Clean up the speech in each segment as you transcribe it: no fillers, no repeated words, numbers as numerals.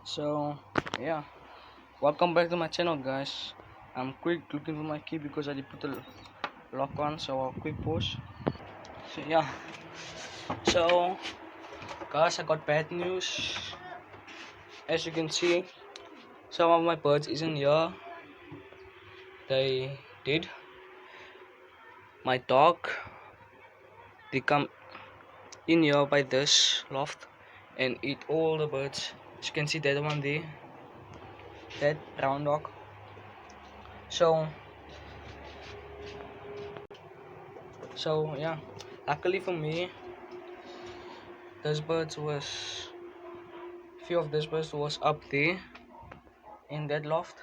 So yeah, welcome back to my channel, guys. I'm quick looking for my key because I did put the lock on, so I'll quick pause. So yeah, so guys, I got bad news. As you can see, some of my birds isn't here. They did. My dog, they come in here by this loft and eat all the birds. As you can see, that one there, that brown dog. So yeah, luckily for me, this birds was few of this birds was up there in that loft.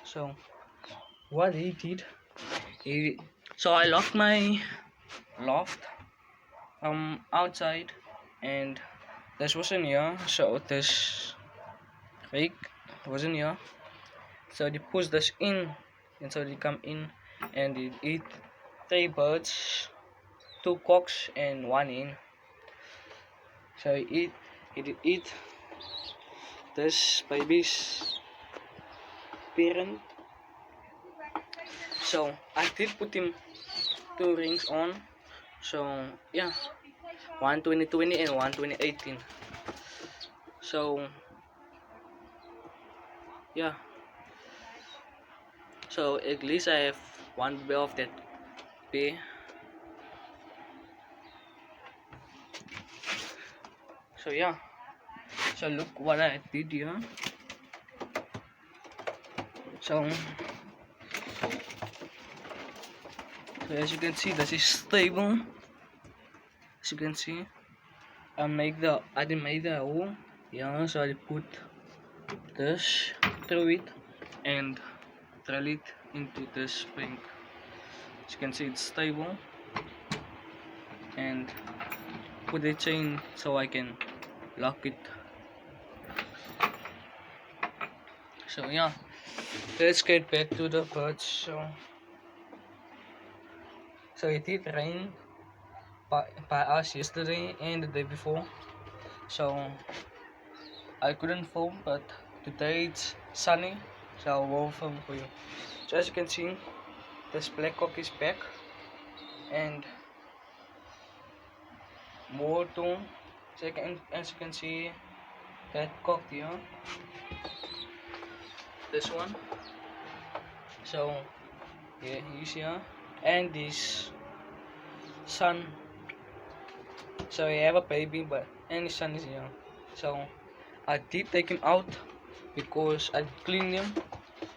So what he did, he so I locked my loft from outside, and this wasn't here. So this rake wasn't here. So they push this in, and so they come in and they eat three birds, two cocks and one hen. So he did eat this baby's parent. So I did put him two rings on. So yeah, one 2020 and one 2018. So yeah, so at least I have one bill of that pay. So yeah, so look what I did here. So as you can see, this is stable. As you can see, I didn't make the hole. Yeah, so I put this through it and drill it into this spring. As you can see, it's stable, and put a chain so I can lock it. So yeah, let's get back to the birds. So it did rain by us yesterday and the day before, so I couldn't film, but today it's sunny, so I will film for you. So as you can see, this black cock is back, and more too. So as you can see, that cock here, this one. So yeah, he's here, and this son. So he have a baby, but and his son is young. So I did take him out because I cleaned him,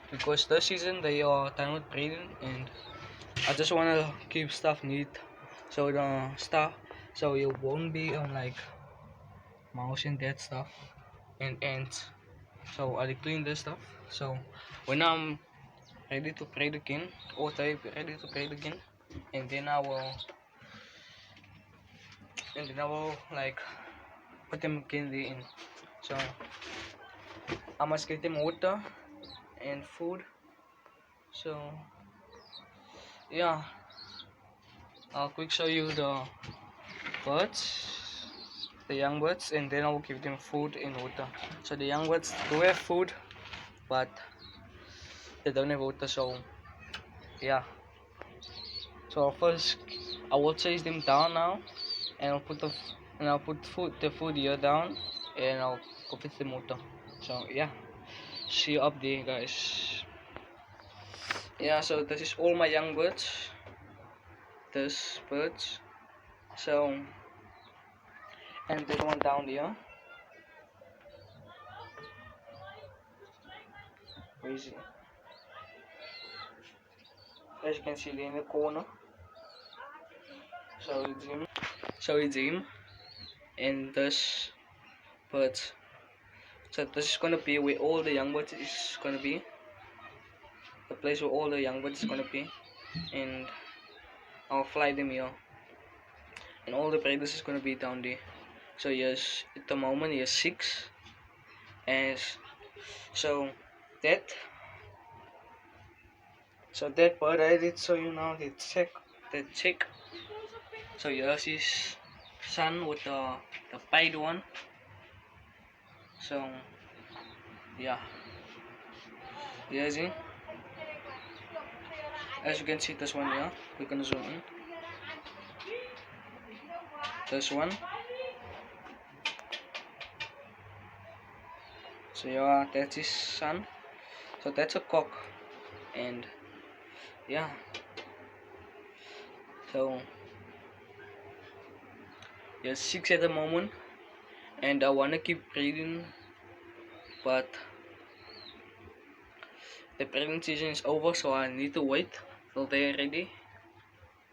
because this season they are done with breeding, and I just wanna keep stuff neat, so the stuff, so it won't be on like mouse and that stuff and ants. So I clean this stuff. So when I'm ready to breed again, or they ready to breed again, and then I will like put them again there in. So I must get them water and food. So yeah, I'll quick show you the birds, the young birds, and then I will give them food and water. So the young birds do have food, but they don't have water. So yeah, so first I will chase them down now, and I'll put the food here down, and I'll go fetch them water. So yeah, see you up there, guys. Yeah, so this is all my young birds. This birds. So and the one down there. Where is it? As you can see, they're in the corner. So it's him. So it's him and this birds. So this is gonna be where all the young birds is gonna be. The place where all the young birds is gonna be, and I'll fly them here. And all the predators is gonna be down there. So yes, at the moment yes 6. As so that that bird I did show you now, the chick. So yes is son with the pied one. So yeah, see, as you can see, this one here, we're gonna zoom in. This one. So yeah, that's his son. So that's a cock, and yeah. So you're 6 at the moment, and I wanna keep breeding, but the breeding season is over, so I need to wait till they're ready,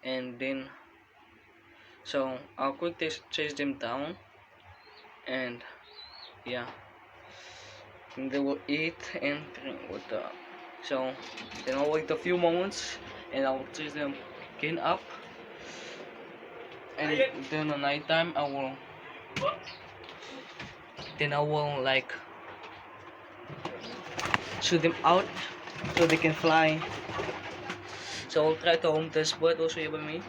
and then so I'll quickly chase them down, and yeah, and they will eat and drink water. So then I'll wait a few moments, and I'll chase them again up, and then at night time I will like shoot them out so they can fly. So I'll try to home this bird also here by me.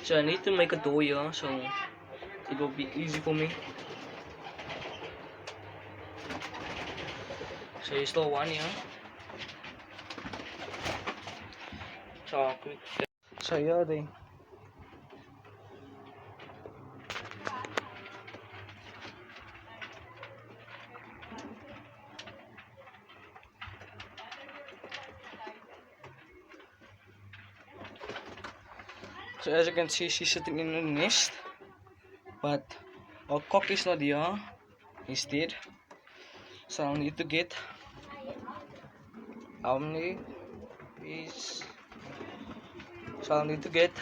So I need to make a door here so it will be easy for me. So you still one here. So I'll quick. So yeah, they. So as you can see, she's sitting in a nest, but our cock is not here. He's dead. So I'll need to get how many is. So I'll need to get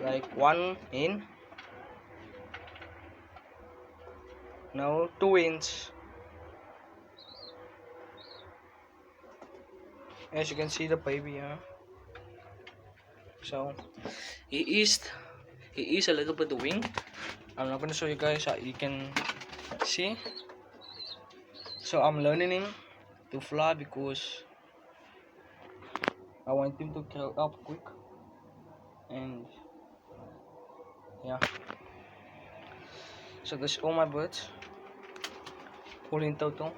like one in. No, 2 inch. As you can see the baby here. So he is a little bit winged. I'm not gonna show you guys how you can see. So I'm learning him to fly because I want him to grow up quick, and yeah. So that's all my birds. All in total,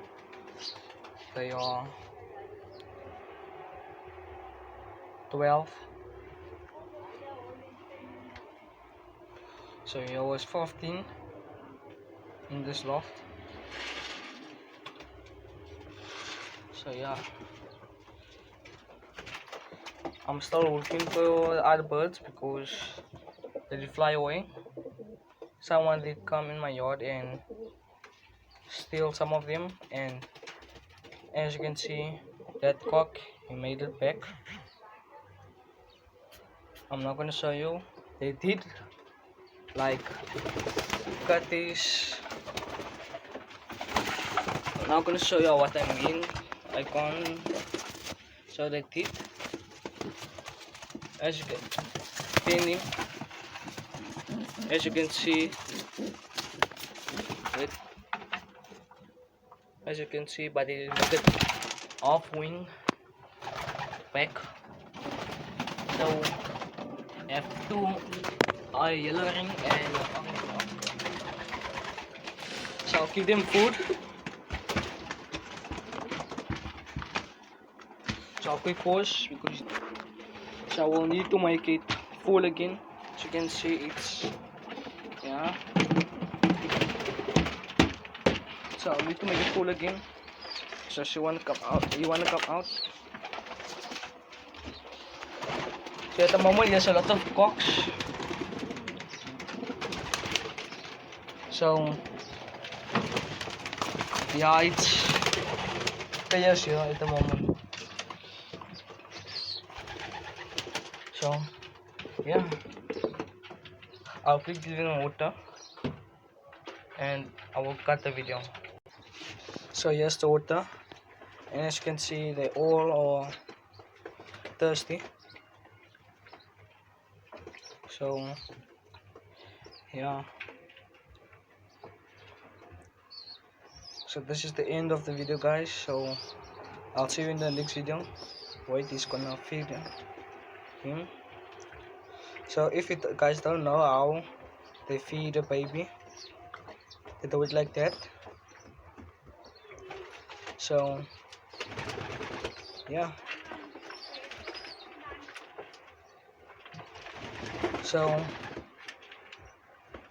they are 12. So there was 15 in this loft. So yeah, I'm still looking for other birds because they did fly away. Someone did come in my yard and steal some of them, and as you can see, that cock, he made it back. I'm not gonna show you. They did like cut this. I'm not gonna show you what I mean. I can't show the teeth. As you can pin him. As you can see, wait. As you can see, but it is a off wing back. So F2 are yellow ring and so I'll give them food. So I'll quick pause because so I will need to make it full again. As you can see, it's yeah. So I need to make it full again. So she wanna come out. You wanna come out? So at the moment there's a lot of cocks. So yeah, it's chaos here at the moment. So yeah, I'll keep giving water and I will cut the video. So here's the water, and as you can see, they all are thirsty. So yeah, So this is the end of the video, guys. So I'll see you in the next video. Wait, he's gonna feed him. So if you guys don't know how they feed a baby, they do it like that. So yeah. So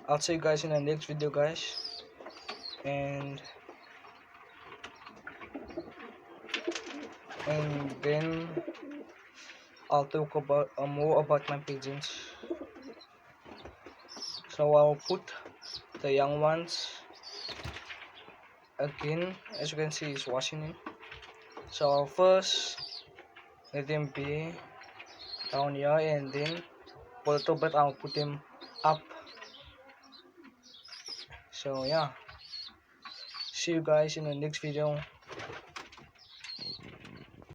I'll see you guys in the next video, guys. And then I'll talk about more about my pigeons. So I'll put the young ones again. As you can see, he's washing him. So I'll first let him be down here, and then for a little bit I'll put him up. So yeah, see you guys in the next video.